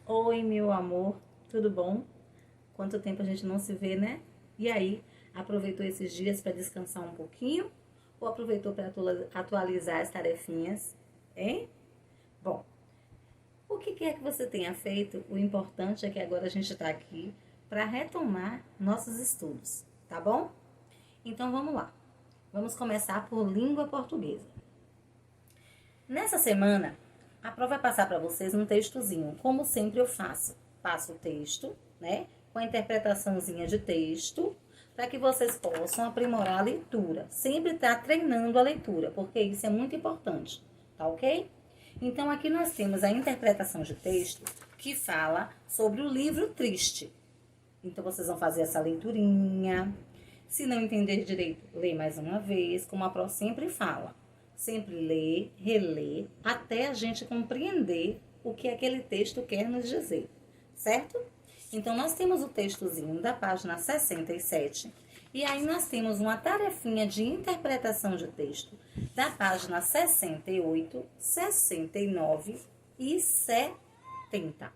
Oi, meu amor, tudo bom? Quanto tempo a gente não se vê, né? E aí, aproveitou esses dias para descansar um pouquinho? Ou aproveitou para atualizar as tarefinhas? Hein? Bom, o que quer que você tenha feito, o importante é que agora a gente está aqui para retomar nossos estudos, tá bom? Então vamos lá. Vamos começar por língua portuguesa. Nessa semana, a prova vai passar para vocês um textozinho, como sempre eu faço. Passo o texto, né, com a interpretaçãozinha de texto, para que vocês possam aprimorar a leitura. Sempre estar treinando a leitura, porque isso é muito importante, tá ok? Então, aqui nós temos a interpretação de texto que fala sobre o livro triste. Então, vocês vão fazer essa leiturinha. Se não entender direito, lê mais uma vez, como a Pro sempre fala. Sempre lê, relê, até a gente compreender o que aquele texto quer nos dizer, certo? Então, nós temos o textozinho da página 67, e aí nós temos uma tarefinha de interpretação de texto da página 68, 69 e 70.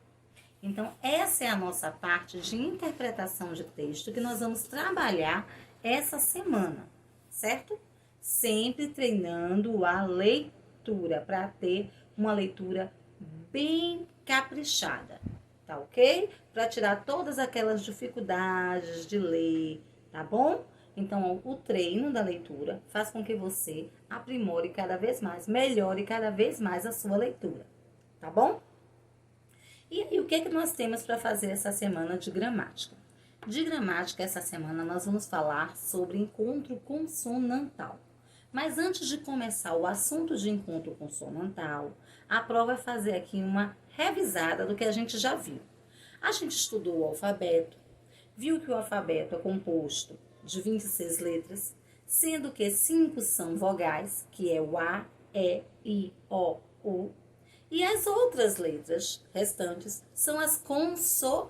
Então, essa é a nossa parte de interpretação de texto que nós vamos trabalhar essa semana, certo? Sempre treinando a leitura, para ter uma leitura bem caprichada, tá ok? Para tirar todas aquelas dificuldades de ler, tá bom? Então, o treino da leitura faz com que você aprimore cada vez mais, melhore cada vez mais a sua leitura, tá bom? E aí, o que é que nós temos para fazer essa semana de gramática? De gramática, essa semana, nós vamos falar sobre encontro consonantal. Mas antes de começar o assunto de encontro consonantal, a prova vai fazer aqui uma revisada do que a gente já viu. A gente estudou o alfabeto, viu que o alfabeto é composto de 26 letras, sendo que 5 são vogais, que é o A, E, I, O, U. E as outras letras restantes são as consoantes.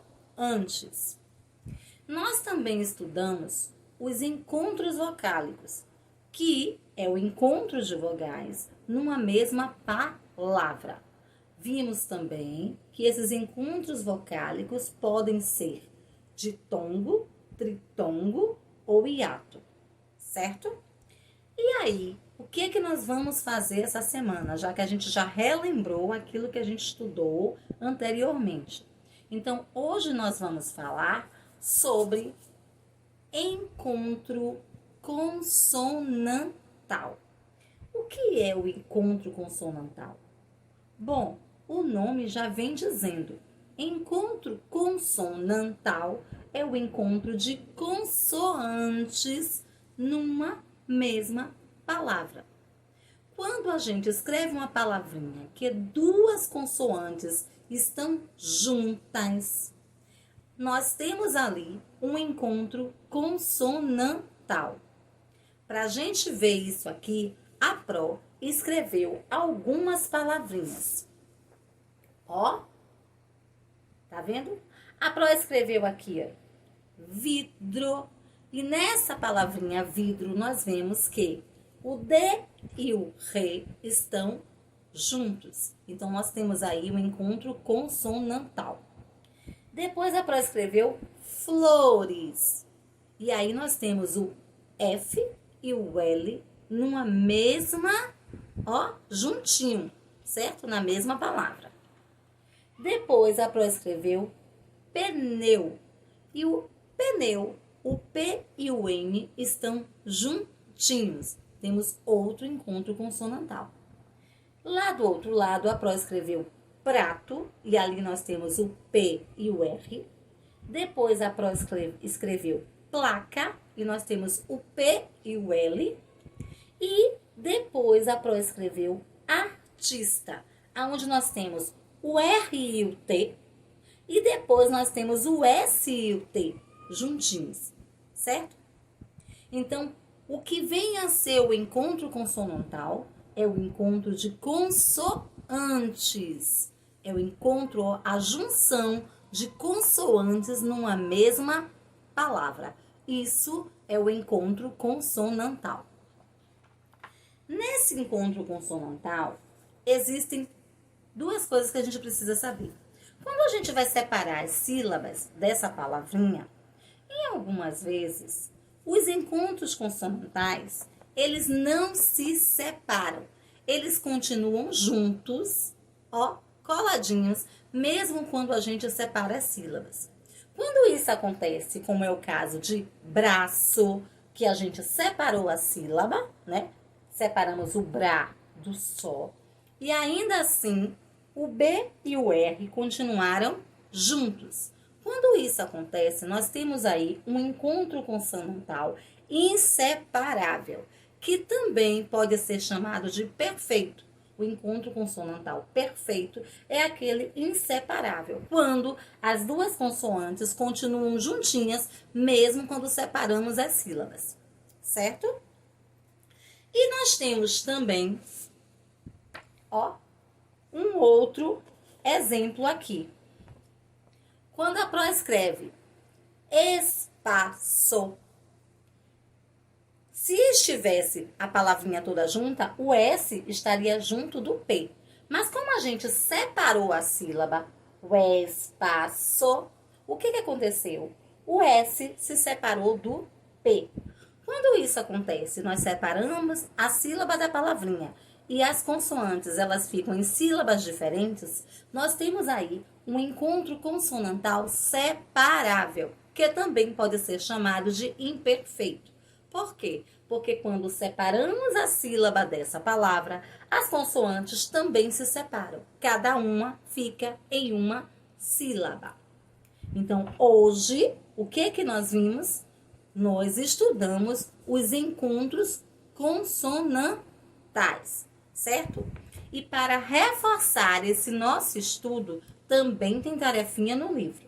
Nós também estudamos os encontros vocálicos, que é o encontro de vogais numa mesma palavra. Vimos também que esses encontros vocálicos podem ser ditongo, tritongo ou hiato, certo? E aí, o que é que nós vamos fazer essa semana, já que a gente já relembrou aquilo que a gente estudou anteriormente? Então, hoje nós vamos falar sobre encontro consonantal. O que é o encontro consonantal? Bom, o nome já vem dizendo. Encontro consonantal é o encontro de consoantes numa mesma palavra. Quando a gente escreve uma palavrinha que duas consoantes estão juntas, nós temos ali um encontro consonantal. Para a gente ver isso aqui, a Pro escreveu algumas palavrinhas. Ó, tá vendo? A Pro escreveu aqui, ó, vidro. E nessa palavrinha vidro, nós vemos que o D e o R estão juntos. Então, nós temos aí um encontro consonantal. Depois, a Pro escreveu flores. E aí, nós temos o F e o L numa mesma, ó, juntinho, certo? Na mesma palavra. Depois, a Pro escreveu pneu. E o pneu, o P e o N estão juntinhos. Temos outro encontro consonantal. Lá do outro lado, a Pro escreveu prato, e ali nós temos o P e o R. Depois, a Pro escreveu placa, e nós temos o P e o L. E depois, a Pro escreveu artista, onde nós temos o R e o T. E depois, nós temos o S e o T juntinhos, certo? Então, o que vem a ser o encontro consonantal é o encontro de consoantes. É o encontro, a junção de consoantes numa mesma palavra. Isso é o encontro consonantal. Nesse encontro consonantal, existem duas coisas que a gente precisa saber. Quando a gente vai separar as sílabas dessa palavrinha, em algumas vezes, os encontros consonantais, eles não se separam. Eles continuam juntos, ó, coladinhos, mesmo quando a gente separa as sílabas. Quando isso acontece, como é o caso de braço, que a gente separou a sílaba, né? Separamos o brá do só. E ainda assim, o B e o R continuaram juntos. Quando isso acontece, nós temos aí um encontro consonantal inseparável, que também pode ser chamado de perfeito. O encontro consonantal perfeito é aquele inseparável, quando as duas consoantes continuam juntinhas, mesmo quando separamos as sílabas, certo? E nós temos também, ó, um outro exemplo aqui. Quando a Pro escreve espaço, se estivesse a palavrinha toda junta, o S estaria junto do P. Mas como a gente separou a sílaba, o espaço, o que aconteceu? O S se separou do P. Quando isso acontece, nós separamos a sílaba da palavrinha e as consoantes elas ficam em sílabas diferentes, nós temos aí um encontro consonantal separável, que também pode ser chamado de imperfeito. Por quê? Porque quando separamos a sílaba dessa palavra, as consoantes também se separam. Cada uma fica em uma sílaba. Então, hoje, o que nós vimos? Nós estudamos os encontros consonantais, certo? E para reforçar esse nosso estudo, também tem tarefinha no livro,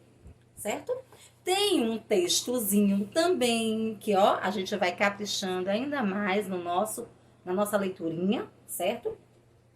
certo? Tem um textozinho também, que ó, a gente vai caprichando ainda mais na nossa leiturinha, certo?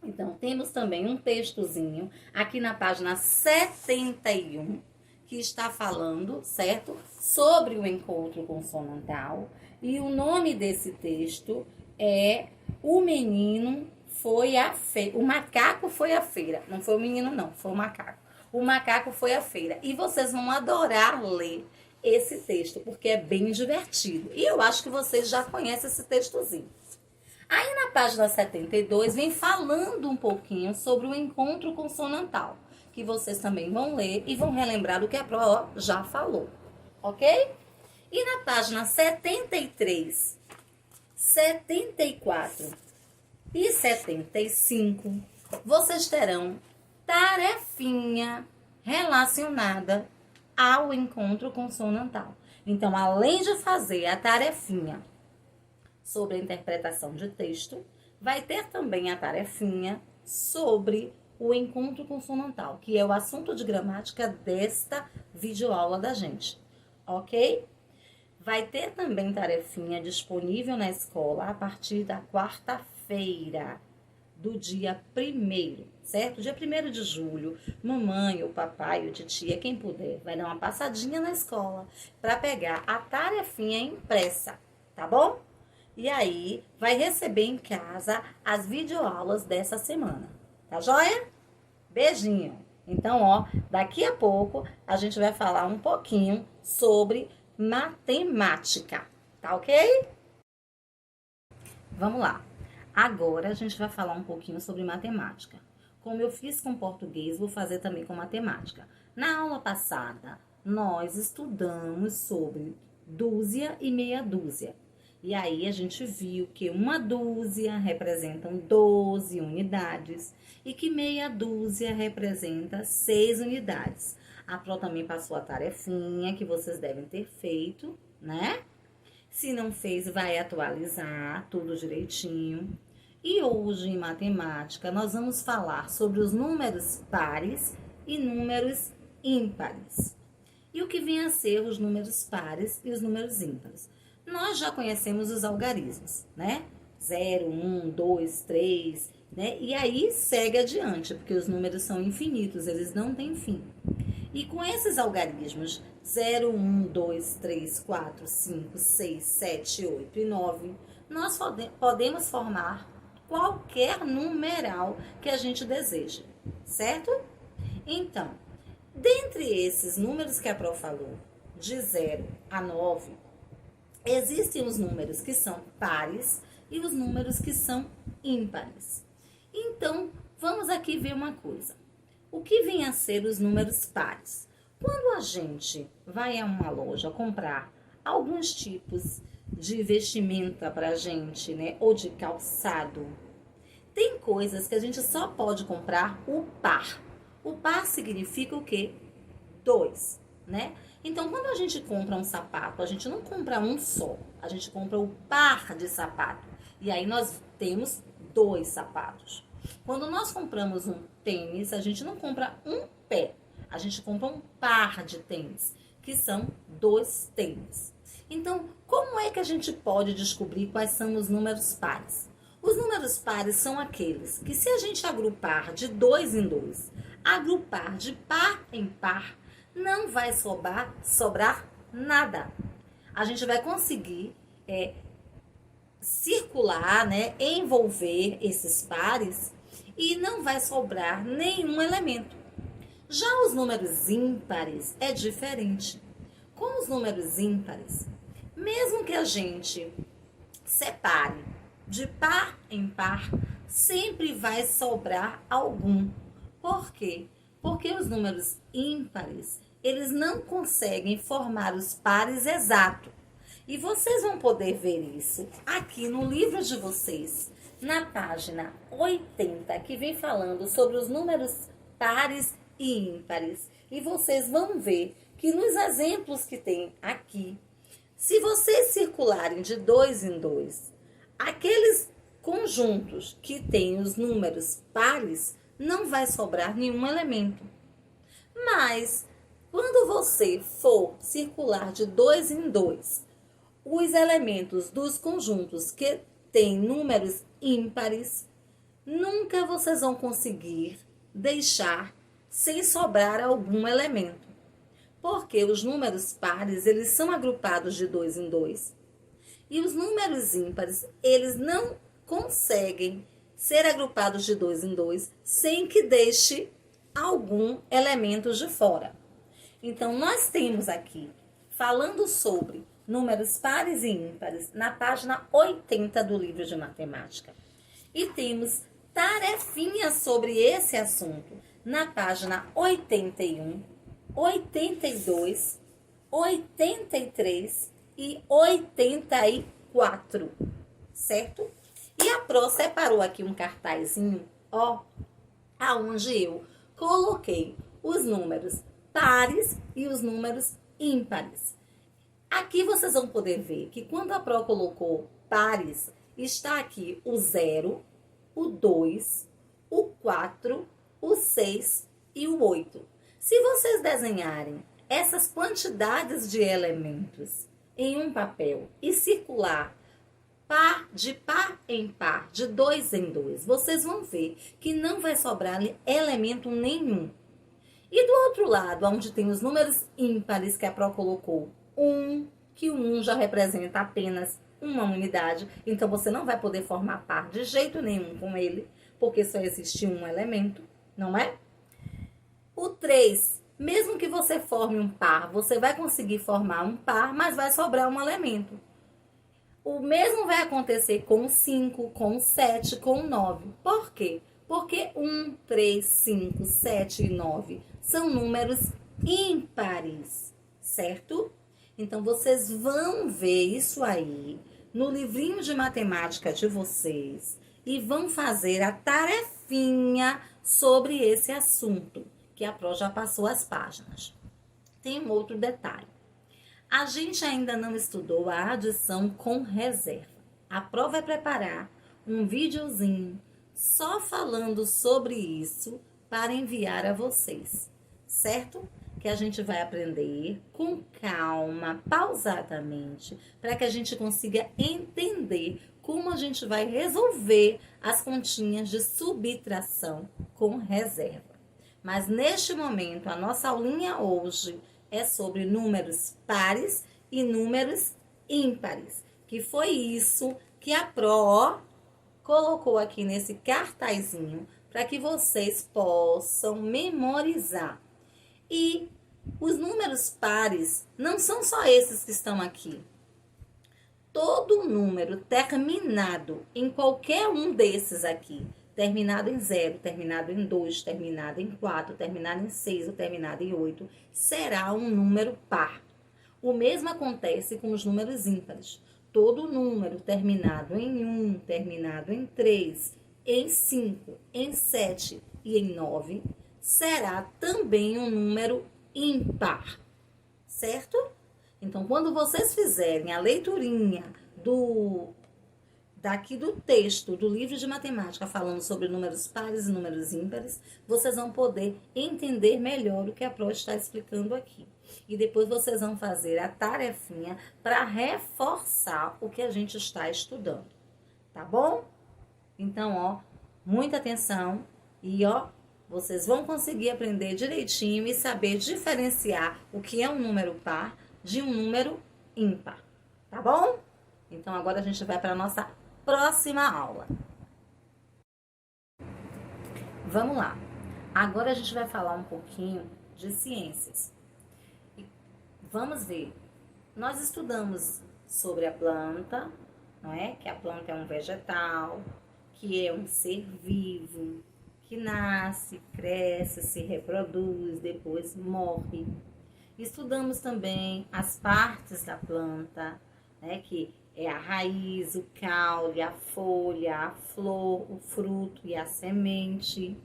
Então, temos também um textozinho aqui na página 71, que está falando, certo? Sobre o encontro consonantal. E o nome desse texto é O Menino Foi à Feira. O Macaco Foi à Feira. Não foi o menino, não, foi o macaco. O Macaco Foi à Feira. E vocês vão adorar ler esse texto, porque é bem divertido. E eu acho que vocês já conhecem esse textozinho. Aí na página 72 vem falando um pouquinho sobre o encontro consonantal, que vocês também vão ler e vão relembrar o que a Pro já falou, ok? E na página 73, 74 e 75, vocês terão tarefinha relacionada ao encontro consonantal. Então, além de fazer a tarefinha sobre a interpretação de texto, vai ter também a tarefinha sobre o encontro consonantal, que é o assunto de gramática desta videoaula da gente, ok? Vai ter também tarefinha disponível na escola a partir da quarta-feira, do dia 1º, certo? Dia 1º de julho, mamãe, o papai, o titia, quem puder, vai dar uma passadinha na escola para pegar a tarefinha impressa, tá bom? E aí, vai receber em casa as videoaulas dessa semana. Tá joia? Beijinho! Então, ó, daqui a pouco a gente vai falar um pouquinho sobre matemática. Tá ok? Vamos lá. Agora a gente vai falar um pouquinho sobre matemática. Como eu fiz com português, vou fazer também com matemática. Na aula passada, nós estudamos sobre dúzia e meia dúzia. E aí a gente viu que uma dúzia representam 12 unidades e que meia dúzia representa 6 unidades. A Pro também passou a tarefinha que vocês devem ter feito, né? Se não fez, vai atualizar tudo direitinho. E hoje, em matemática, nós vamos falar sobre os números pares e números ímpares. E o que vem a ser os números pares e os números ímpares? Nós já conhecemos os algarismos, né? 0, 1, 2, 3, né? E aí segue adiante, porque os números são infinitos, eles não têm fim. E com esses algarismos, 0, 1, 2, 3, 4, 5, 6, 7, 8 e 9, nós podemos formar qualquer numeral que a gente deseje, certo? Então, Dentre esses números que a Pro falou, de 0 a 9, existem os números que são pares e os números que são ímpares. Então, vamos aqui ver uma coisa. O que vem a ser os números pares? Quando a gente vai a uma loja comprar alguns tipos de vestimenta pra gente, né, ou de calçado, tem coisas que a gente só pode comprar o par. O par significa o quê? 2, né? Então, quando a gente compra um sapato, a gente não compra um só, a gente compra o par de sapato. E aí nós temos 2 sapatos. Quando nós compramos um tênis, a gente não compra um pé, a gente compra um par de tênis, que são 2 tênis. Então, como é que a gente pode descobrir quais são os números pares? Os números pares são aqueles que, se a gente agrupar de 2 em 2, agrupar de par em par, não vai sobrar nada. A gente vai conseguir circular, né, envolver esses pares e não vai sobrar nenhum elemento. Já os números ímpares é diferente. Com os números ímpares, mesmo que a gente separe de par em par, sempre vai sobrar algum. Por quê? Porque os números ímpares, eles não conseguem formar os pares exatos. E vocês vão poder ver isso aqui no livro de vocês, na página 80, que vem falando sobre os números pares e ímpares. E vocês vão ver que nos exemplos que tem aqui, se vocês circularem de 2 em 2, aqueles conjuntos que têm os números pares, não vai sobrar nenhum elemento. Mas, quando você for circular de 2 em 2, os elementos dos conjuntos que têm números ímpares, nunca vocês vão conseguir deixar sem sobrar algum elemento. Porque os números pares, eles são agrupados de 2 em 2. E os números ímpares, eles não conseguem ser agrupados de 2 em 2 sem que deixe algum elemento de fora. Então, nós temos aqui, falando sobre números pares e ímpares, na página 80 do livro de matemática. E temos tarefinhas sobre esse assunto na página 81, 82, 83 e 84, certo? E a Pro separou aqui um cartazinho, ó, aonde eu coloquei os números pares e os números ímpares. Aqui vocês vão poder ver que quando a Pro colocou pares, está aqui o 0, o 2, o 4, o 6 e o 8. Se vocês desenharem essas quantidades de elementos em um papel e circular de par em par, de 2 em 2, vocês vão ver que não vai sobrar elemento nenhum. E do outro lado, onde tem os números ímpares que a Pro colocou, 1, que o 1 já representa apenas uma unidade, então você não vai poder formar par de jeito nenhum com ele, porque só existe um elemento, não é? O 3, mesmo que você forme um par, você vai conseguir formar um par, mas vai sobrar um elemento. O mesmo vai acontecer com o 5, com o 7, com o 9. Por quê? Porque 1, 3, 5, 7 e 9 são números ímpares, certo? Então, vocês vão ver isso aí no livrinho de matemática de vocês e vão fazer a tarefinha sobre esse assunto, que a Pro já passou as páginas. Tem um outro detalhe. A gente ainda não estudou a adição com reserva. A Pro vai preparar um videozinho só falando sobre isso para enviar a vocês, certo? Que a gente vai aprender com calma, pausadamente, para que a gente consiga entender como a gente vai resolver as continhas de subtração com reserva. Mas neste momento, a nossa aulinha hoje é sobre números pares e números ímpares, que foi isso que a Pro colocou aqui nesse cartazinho para que vocês possam memorizar. E os números pares não são só esses que estão aqui. Todo número terminado em qualquer um desses aqui, terminado em 0, terminado em 2, terminado em 4, terminado em 6 ou terminado em 8, será um número par. O mesmo acontece com os números ímpares. Todo número terminado em 1, terminado em 3, em 5, em 7 e em 9 será também um número ímpar, certo? Então, quando vocês fizerem a leiturinha daqui do texto do livro de matemática falando sobre números pares e números ímpares, vocês vão poder entender melhor o que a Pro está explicando aqui. E depois vocês vão fazer a tarefinha para reforçar o que a gente está estudando, tá bom? Então, ó, muita atenção e, ó, vocês vão conseguir aprender direitinho e saber diferenciar o que é um número par de um número ímpar, tá bom? Então, agora a gente vai para a nossa próxima aula. Vamos lá. Agora a gente vai falar um pouquinho de ciências. Vamos ver. Nós estudamos sobre a planta, não é? Que a planta é um vegetal, que é um ser vivo, que nasce, cresce, se reproduz, depois morre. Estudamos também as partes da planta, né? Que é a raiz, o caule, a folha, a flor, o fruto e a semente.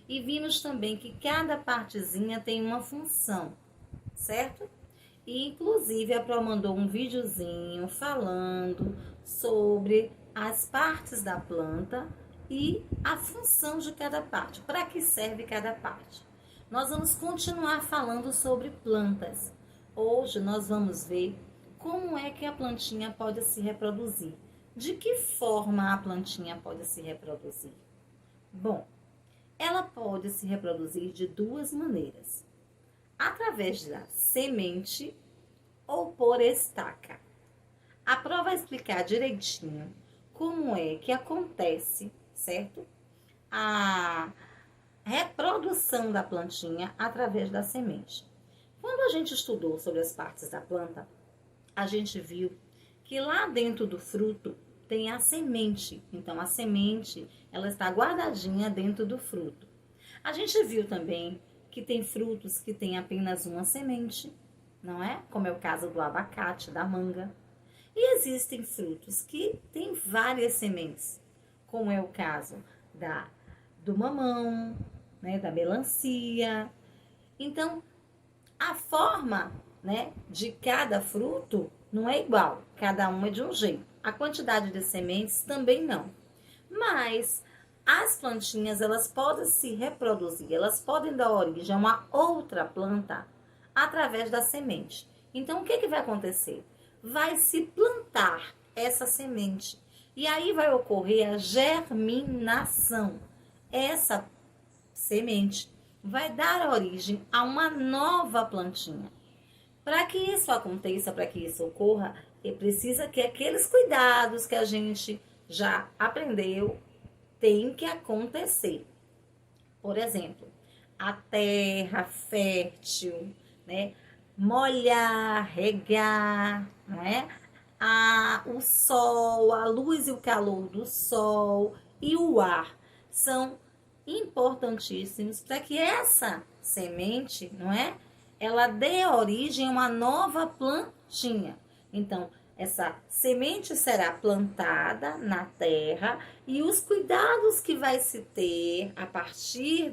E vimos também que cada partezinha tem uma função, certo? E, inclusive, a Pro mandou um videozinho falando sobre as partes da planta e a função de cada parte, para que serve cada parte. Nós vamos continuar falando sobre plantas. Hoje nós vamos ver como é que a plantinha pode se reproduzir. De que forma a plantinha pode se reproduzir? Bom, ela pode se reproduzir de duas maneiras. Através da semente ou por estaca. A Pro vai explicar direitinho como é que acontece, certo? A reprodução da plantinha através da semente. Quando a gente estudou sobre as partes da planta, a gente viu que lá dentro do fruto tem a semente. Então, a semente, ela está guardadinha dentro do fruto. A gente viu também que tem frutos que têm apenas uma semente, não é? Como é o caso do abacate, da manga. E existem frutos que têm várias sementes, como é o caso do mamão, né? Da melancia. Então, a forma, né, de cada fruto não é igual, cada um é de um jeito. A quantidade de sementes também não. Mas as plantinhas, elas podem se reproduzir, elas podem dar origem a uma outra planta através da semente. Então, o que vai acontecer? Vai se plantar essa semente e aí vai ocorrer a germinação. Essa semente vai dar origem a uma nova plantinha. Para que isso aconteça, para que isso ocorra, precisa que aqueles cuidados que a gente já aprendeu tem que acontecer. Por exemplo, a terra fértil, né? Molhar, regar, né? O sol, a luz e o calor do sol e o ar são importantíssimos para que essa semente, não é? Ela dê origem a uma nova plantinha. Então, essa semente será plantada na terra e os cuidados que vai se ter a partir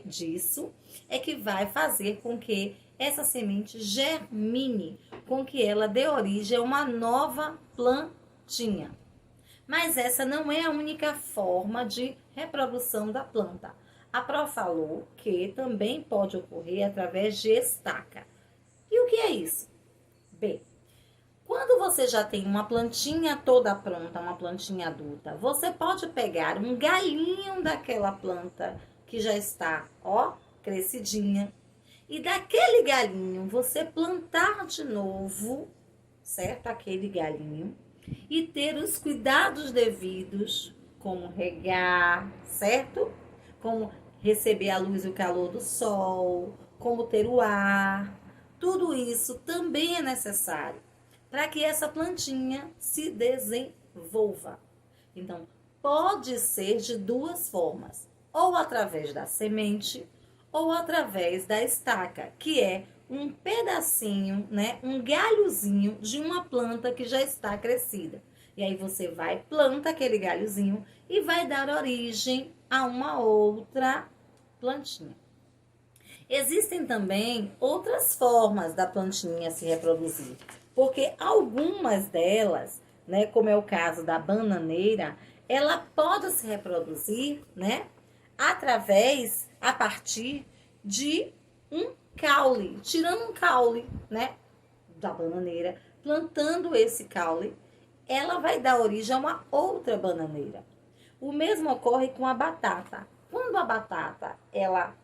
disso é que vai fazer com que essa semente germine, com que ela dê origem a uma nova plantinha. Mas essa não é a única forma de reprodução da planta. A Pro falou que também pode ocorrer através de estaca. E o que é isso? Bem, quando você já tem uma plantinha toda pronta, uma plantinha adulta, você pode pegar um galinho daquela planta que já está, ó, crescidinha, e daquele galinho você plantar de novo, certo? Aquele galinho, e ter os cuidados devidos, como regar, certo? Como receber a luz e o calor do sol, como ter o ar, tudo isso também é necessário para que essa plantinha se desenvolva. Então, pode ser de duas formas, ou através da semente, ou através da estaca, que é um pedacinho, né, um galhozinho de uma planta que já está crescida. E aí você vai, planta aquele galhozinho e vai dar origem a uma outra plantinha. Existem também outras formas da plantinha se reproduzir, porque algumas delas, né, como é o caso da bananeira, ela pode se reproduzir, né, a partir de um caule, tirando um caule, né, da bananeira, plantando esse caule, ela vai dar origem a uma outra bananeira. O mesmo ocorre com a batata. Quando a batata, ela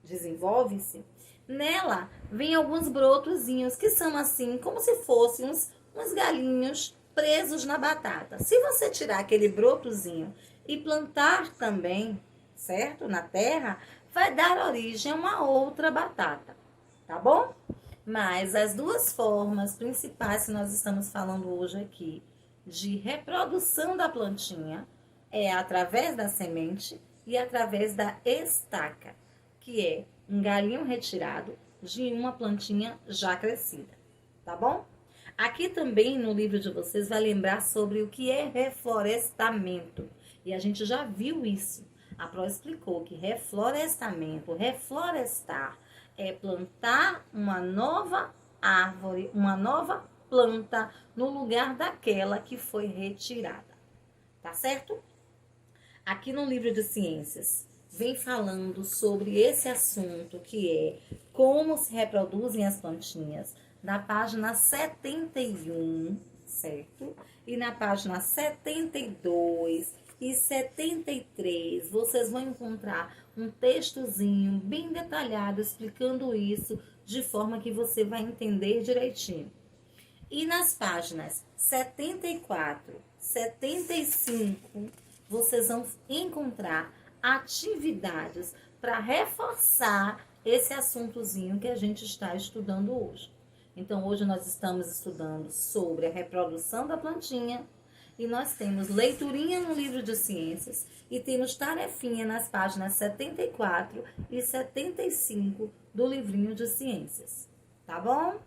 desenvolve-se, nela vem alguns brotozinhos que são assim, como se fossem uns galinhos presos na batata. Se você tirar aquele brotozinho e plantar também, certo? Na terra, vai dar origem a uma outra batata, tá bom? Mas as duas formas principais que nós estamos falando hoje aqui de reprodução da plantinha é através da semente e através da estaca, que é um galinho retirado de uma plantinha já crescida, tá bom? Aqui também no livro de vocês vai lembrar sobre o que é reflorestamento. E a gente já viu isso. A Pro explicou que reflorestamento, reflorestar, é plantar uma nova árvore, uma nova planta no lugar daquela que foi retirada. Tá certo? Aqui no livro de ciências, vem falando sobre esse assunto que é como se reproduzem as plantinhas, na página 71, certo? E na página 72 e 73, vocês vão encontrar um textozinho bem detalhado explicando isso de forma que você vai entender direitinho. E nas páginas 74, 75, vocês vão encontrar atividades para reforçar esse assuntozinho que a gente está estudando hoje. Então, hoje nós estamos estudando sobre a reprodução da plantinha e nós temos leiturinha no livro de ciências e temos tarefinha nas páginas 74 e 75 do livrinho de ciências, tá bom?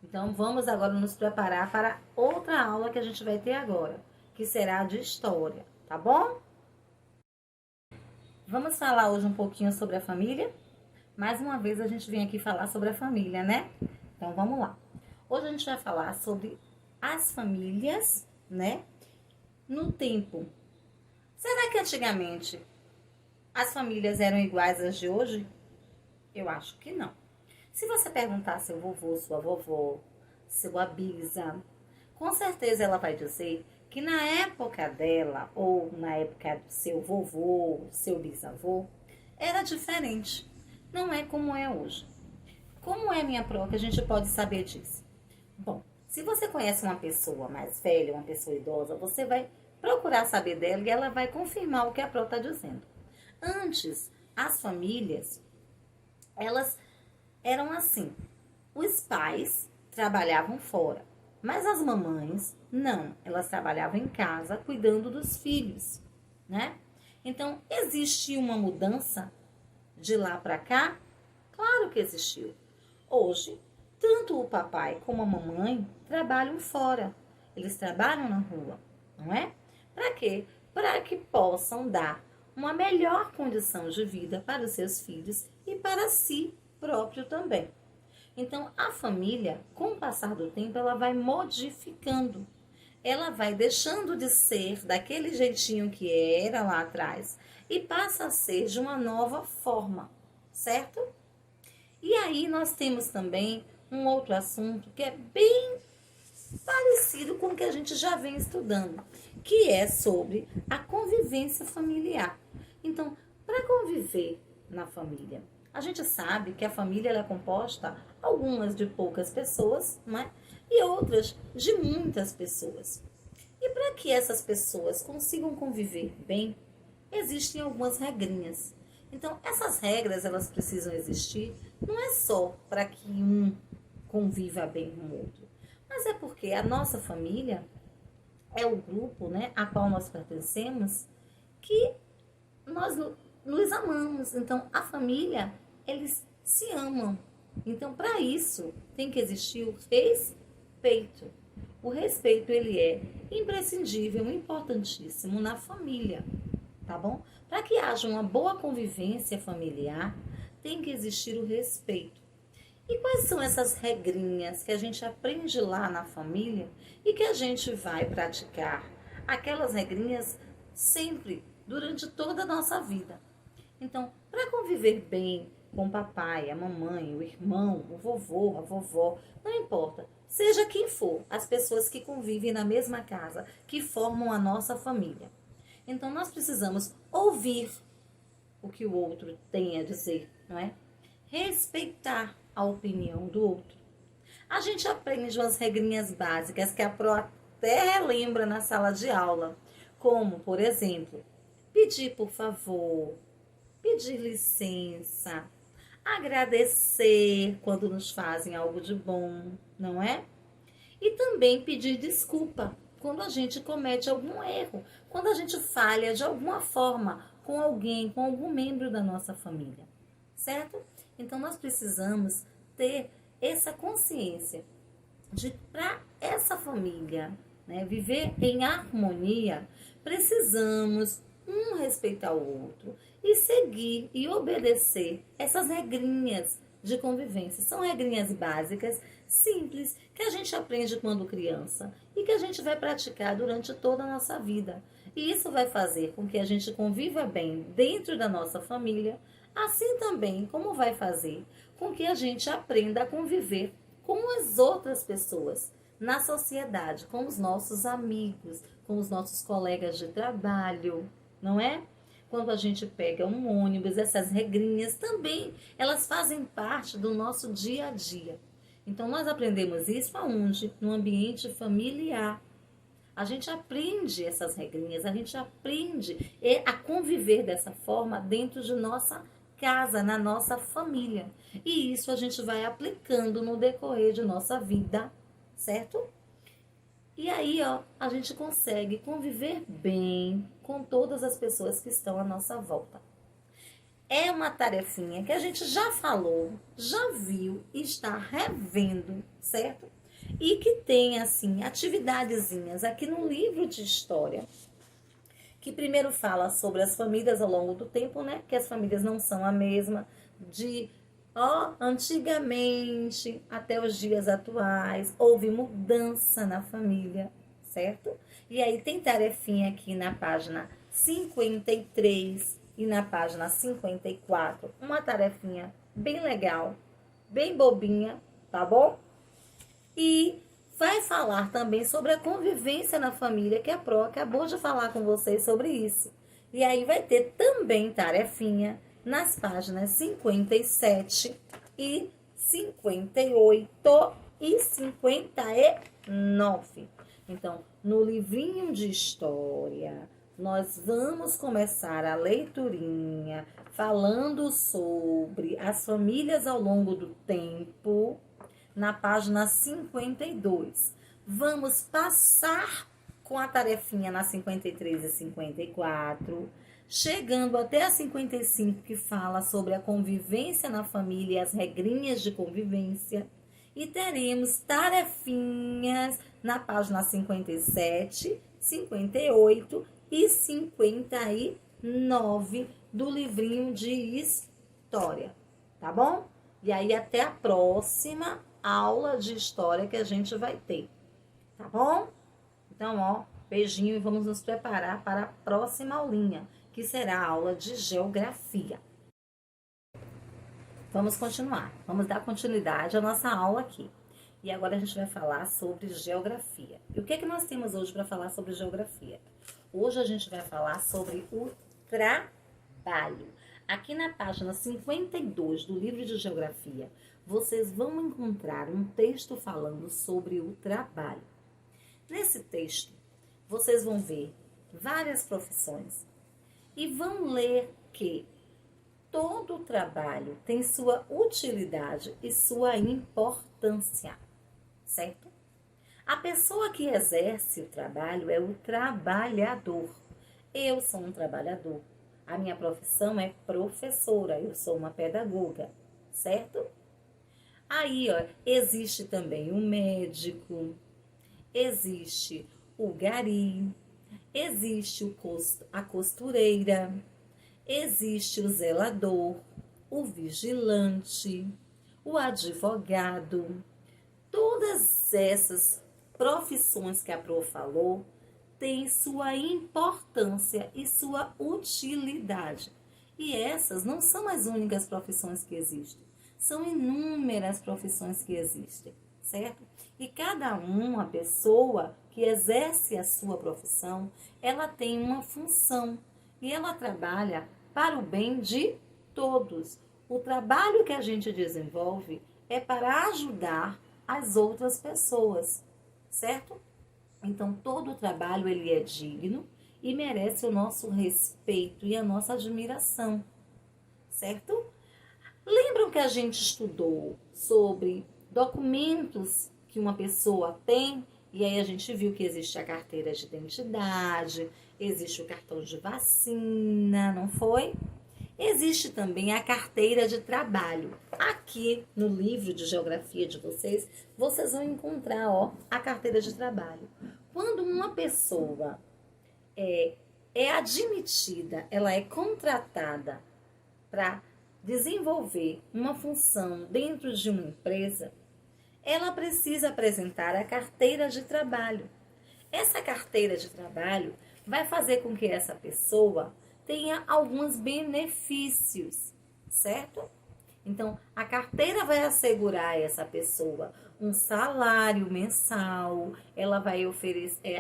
Então, vamos agora nos preparar para outra aula que a gente vai ter agora, que será de história, tá bom? Vamos falar hoje um pouquinho sobre a família? Mais uma vez a gente vem aqui falar sobre a família, né? Então, vamos lá. Hoje a gente vai falar sobre as famílias, né? No tempo. Será que antigamente as famílias eram iguais às de hoje? Eu acho que não. Se você perguntar seu vovô, sua vovó, sua bisa, com certeza ela vai dizer que na época dela, ou na época do seu vovô, seu bisavô, era diferente. Não é como é hoje. Como é, minha pró, que a gente pode saber disso? Bom, se você conhece uma pessoa mais velha, uma pessoa idosa, você vai procurar saber dela e ela vai confirmar o que a pró está dizendo. Antes, as famílias, elas eram assim. Os pais trabalhavam fora, mas as mamães, não. Elas trabalhavam em casa, cuidando dos filhos, né? Então, existiu uma mudança de lá para cá? Claro que existiu. Hoje, tanto o papai como a mamãe trabalham fora. Eles trabalham na rua, não é? Para quê? Para que possam dar uma melhor condição de vida para os seus filhos e para si próprio também. Então, a família, com o passar do tempo, ela vai modificando. Ela vai deixando de ser daquele jeitinho que era lá atrás e passa a ser de uma nova forma, certo? E aí nós temos também um outro assunto que é bem parecido com o que a gente já vem estudando, que é sobre a convivência familiar. Então, para conviver na família, a gente sabe que a família ela é composta, algumas de poucas pessoas, né? E outras de muitas pessoas. E para que essas pessoas consigam conviver bem, existem algumas regrinhas. Então, essas regras, elas precisam existir, não é só para que um conviva bem com o outro, mas é porque a nossa família é o grupo, né, a qual nós pertencemos, que nós nos amamos. Então, a família, eles se amam. Então, para isso, tem que existir o respeito. O respeito, ele é imprescindível, importantíssimo na família, tá bom? Para que haja uma boa convivência familiar, tem que existir o respeito. E quais são essas regrinhas que a gente aprende lá na família e que a gente vai praticar? Aquelas regrinhas sempre, durante toda a nossa vida. Então, para conviver bem com o papai, a mamãe, o irmão, o vovô, a vovó, não importa, seja quem for, as pessoas que convivem na mesma casa, que formam a nossa família. Então, nós precisamos ouvir o que o outro tem a dizer, não é? Respeitar a opinião do outro. A gente aprende umas regrinhas básicas que a Pro até lembra na sala de aula, como, por exemplo, pedir por favor, pedir licença, agradecer quando nos fazem algo de bom, não é? E também pedir desculpa quando a gente comete algum erro, quando a gente falha de alguma forma com alguém, com algum membro da nossa família, certo? Então, nós precisamos ter essa consciência de, para essa família, né, viver em harmonia, precisamos um respeitar o outro e seguir e obedecer essas regrinhas de convivência. São regrinhas básicas, simples, que a gente aprende quando criança e que a gente vai praticar durante toda a nossa vida. E isso vai fazer com que a gente conviva bem dentro da nossa família, assim também como vai fazer com que a gente aprenda a conviver com as outras pessoas na sociedade, com os nossos amigos, com os nossos colegas de trabalho, não é? Quando a gente pega um ônibus, essas regrinhas também, elas fazem parte do nosso dia a dia. Então, nós aprendemos isso aonde? No ambiente familiar. A gente aprende essas regrinhas, a gente aprende a conviver dessa forma dentro de nossa casa, na nossa família. E isso a gente vai aplicando no decorrer de nossa vida, certo? E aí, ó, a gente consegue conviver bem com todas as pessoas que estão à nossa volta. É uma tarefinha que a gente já falou, já viu e está revendo, certo? E que tem, assim, atividadezinhas aqui no livro de história, que primeiro fala sobre as famílias ao longo do tempo, né? Que as famílias não são a mesma, antigamente até os dias atuais, houve mudança na família, certo? E aí tem tarefinha aqui na página 53 e na página 54, uma tarefinha bem legal, bem bobinha, tá bom? E vai falar também sobre a convivência na família, que a Pro acabou de falar com vocês sobre isso. E aí vai ter também tarefinha nas páginas 57 e 58 e 59. Então, no livrinho de história, nós vamos começar a leiturinha falando sobre as famílias ao longo do tempo, na página 52. Vamos passar com a tarefinha na 53 e 54, chegando até a 55, que fala sobre a convivência na família e as regrinhas de convivência. E teremos tarefinhas na página 57, 58 e 59 do livrinho de história, tá bom? E aí até a próxima aula de história que a gente vai ter, tá bom? Então, ó, beijinho e vamos nos preparar para a próxima aulinha, que será a aula de geografia. Vamos continuar, vamos dar continuidade à nossa aula aqui. E agora a gente vai falar sobre geografia. E o que é que nós temos hoje para falar sobre geografia? Hoje a gente vai falar sobre o trabalho. Aqui na página 52 do livro de geografia, vocês vão encontrar um texto falando sobre o trabalho. Nesse texto, vocês vão ver várias profissões e vão ler que todo trabalho tem sua utilidade e sua importância, certo? A pessoa que exerce o trabalho é o trabalhador. Eu sou um trabalhador. A minha profissão é professora, eu sou uma pedagoga, certo? Aí, ó, existe também o médico, existe o gari, existe a costureira, existe o zelador, o vigilante, o advogado. Todas essas profissões que a Pro falou têm sua importância e sua utilidade. E essas não são as únicas profissões que existem. São inúmeras profissões que existem, certo? E cada uma pessoa que exerce a sua profissão, ela tem uma função e ela trabalha para o bem de todos. O trabalho que a gente desenvolve é para ajudar as outras pessoas, certo? Então, todo o trabalho ele é digno e merece o nosso respeito e a nossa admiração, certo? Lembram que a gente estudou sobre documentos que uma pessoa tem? E aí a gente viu que existe a carteira de identidade, existe o cartão de vacina, não foi? Existe também a carteira de trabalho. Aqui no livro de geografia de vocês, vocês vão encontrar, ó, a carteira de trabalho. Quando uma pessoa é admitida, ela é contratada para desenvolver uma função dentro de uma empresa, ela precisa apresentar a carteira de trabalho. Essa carteira de trabalho vai fazer com que essa pessoa tenha alguns benefícios, certo? Então, a carteira vai assegurar a essa pessoa um salário mensal, ela vai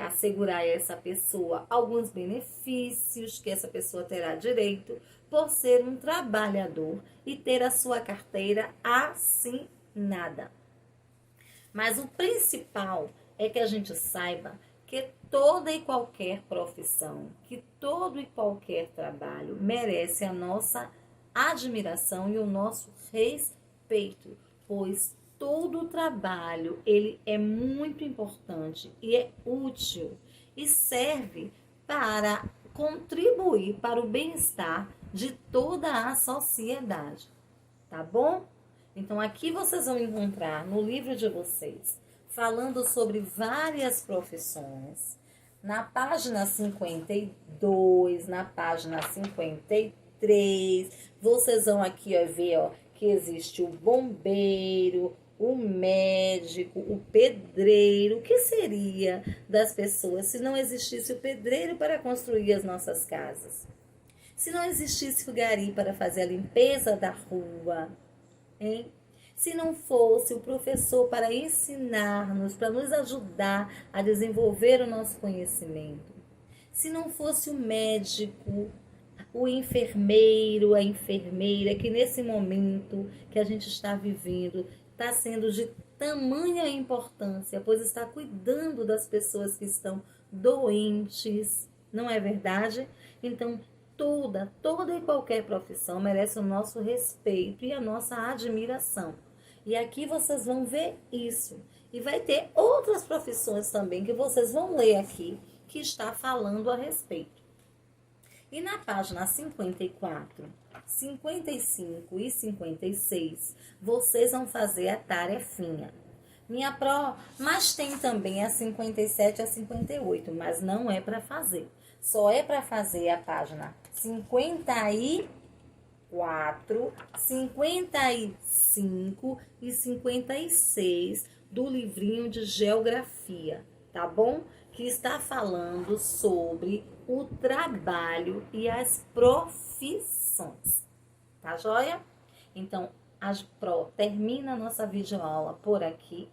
assegurar a essa pessoa alguns benefícios que essa pessoa terá direito por ser um trabalhador e ter a sua carteira assinada. Mas o principal é que a gente saiba que toda e qualquer profissão, que todo e qualquer trabalho merece a nossa admiração e o nosso respeito, pois todo o trabalho ele é muito importante e é útil e serve para contribuir para o bem-estar de toda a sociedade, tá bom? Então aqui vocês vão encontrar no livro de vocês falando sobre várias profissões. Na página 52, na página 53, vocês vão aqui ver que existe o bombeiro, o médico, o pedreiro. O que seria das pessoas se não existisse o pedreiro para construir as nossas casas? Se não existisse o gari para fazer a limpeza da rua, hein? Se não fosse o professor para ensinar-nos, para nos ajudar a desenvolver o nosso conhecimento, se não fosse o médico, o enfermeiro, a enfermeira, que nesse momento que a gente está vivendo está sendo de tamanha importância, pois está cuidando das pessoas que estão doentes, não é verdade? Então, toda e qualquer profissão merece o nosso respeito e a nossa admiração. E aqui vocês vão ver isso. E vai ter outras profissões também que vocês vão ler aqui, que está falando a respeito. E na página 54, 55 e 56, vocês vão fazer a tarefinha. Mas tem também a 57 e a 58, mas não é para fazer. Só é para fazer a página 54, 55 e 56 do livrinho de geografia, tá bom? Que está falando sobre o trabalho e as profissões, tá joia? Então, a Pro termina a nossa videoaula por aqui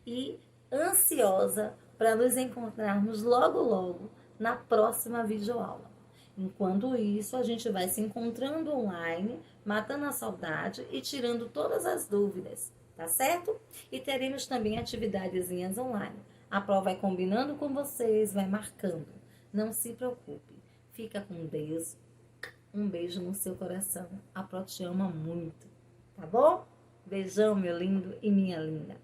e ansiosa para nos encontrarmos logo na próxima videoaula. Enquanto isso, a gente vai se encontrando online, matando a saudade e tirando todas as dúvidas, tá certo? E teremos também atividadezinhas online. A Pro vai combinando com vocês, vai marcando. Não se preocupe. Fica com Deus. Um beijo no seu coração. A Pro te ama muito, tá bom? Beijão, meu lindo e minha linda.